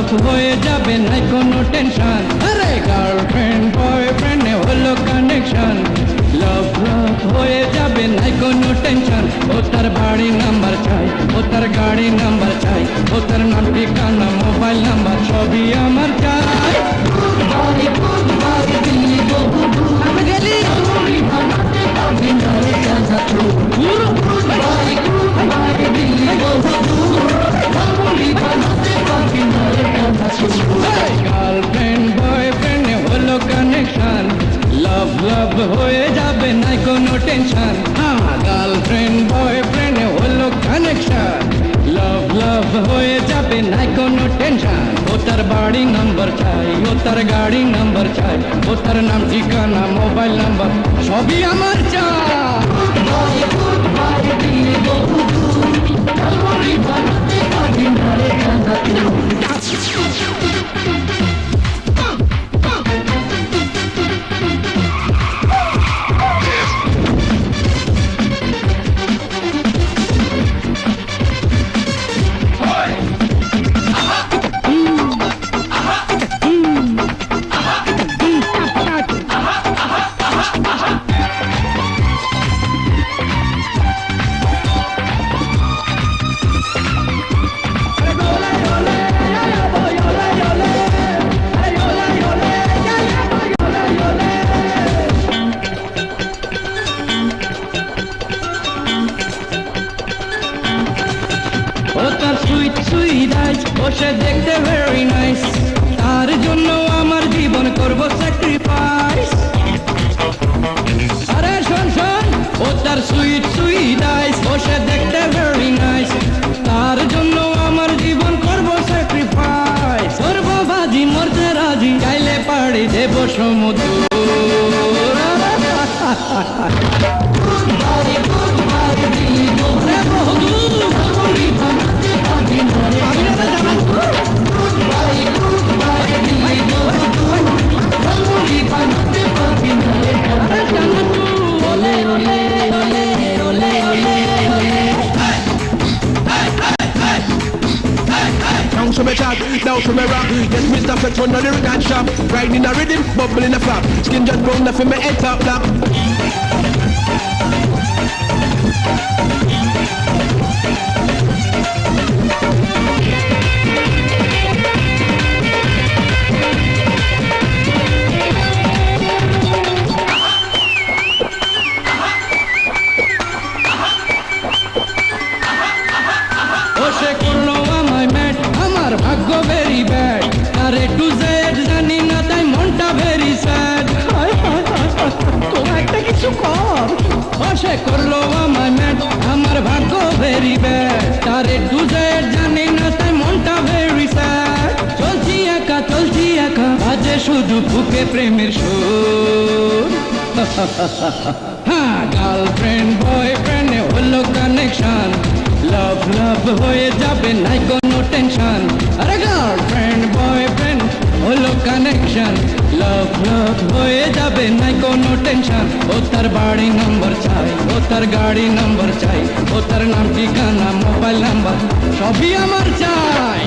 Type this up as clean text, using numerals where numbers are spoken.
লাভ হয়ে যাবে নাই কোনো টেনশন। আরে গার্লফ্রেন্ড বয়ফ্রেন্ড হলো কানেকশন, লাভ লাভ হয়ে যাবে নাই কোনো টেনশন। ও তার বাড়ি নাম্বার চাই, ও তার গাড়ি নাম্বার চাই, ও তার নাম ঠিকানা মোবাইল নাম্বার সবই আমার চাই। আমি গেলি গার্লফ্রেন্ড বয়ফ্রেন্ড হলো কানেকশন, লাভ লাভ হয়ে যাবে নাই কোনো টেনশন। হ্যাঁ গার্লফ্রেন্ড বয়ফ্রেন্ড হলো কানেকশন, লাভ লাভ হয়ে যাবে নাই কোনো টেনশন। ও তার বাড়ি নাম্বার চাই, ও তার গাড়ি নাম্বার চাই, ও তার নাম ঠিকানা মোবাইল নাম্বার সবই আমার চাই। ও তার সুইট সুইট আইস, ও সে দেখতে ভেরি নাইস, তার জন্য আমার জীবন করব স্যাক্রিফাইস। আরে শোন শোন, ও তার সুইট সুইট আইস, ও সে দেখতে ভেরি নাইস, তার জন্য আমার জীবন করব স্যাক্রিফাইস। করবো বাজি মরতে রাজি, চাইলে পাড়ি দেব সমুদ্র। Down to me chat, down to me rock. Yes, Mr. Fetch on the lyric and shop. Riding a rhythm, bubble in a flap. Skin just brown, nothing me head top black. ও সে করলো আমায় mat, আমার ভাগ্য very bad, আরে to Z জানি না তাই মনটা very sad. তোরা একটা কিছু কর। ও সে করলো আমায় ম্যাট, আমার ভাগ্য ভেরি ব্যাড, আরে টু জেড জানি না তাই মনটা ভেরি স্যাড। চলছি একা বাজে শুধু বুকে প্রেমের সুর। হ্যাঁ গার্লফ্রেন্ড বয়ফ্রেন্ড হলো কানেকশন, লাভ লাভ হয়ে যাবে নাই কোনো টেনশন। আরে গার্লফ্রেন্ড বয়ফ্রেন্ড হলো কানেকশন, লাভ লাভ হয়ে যাবে নাই কোনো টেনশন। ও তার বাড়ি নাম্বার চাই, ও তার গাড়ি নাম্বার চাই, ও তার নাম ঠিকানা মোবাইল নাম্বার সবই আমার চাই।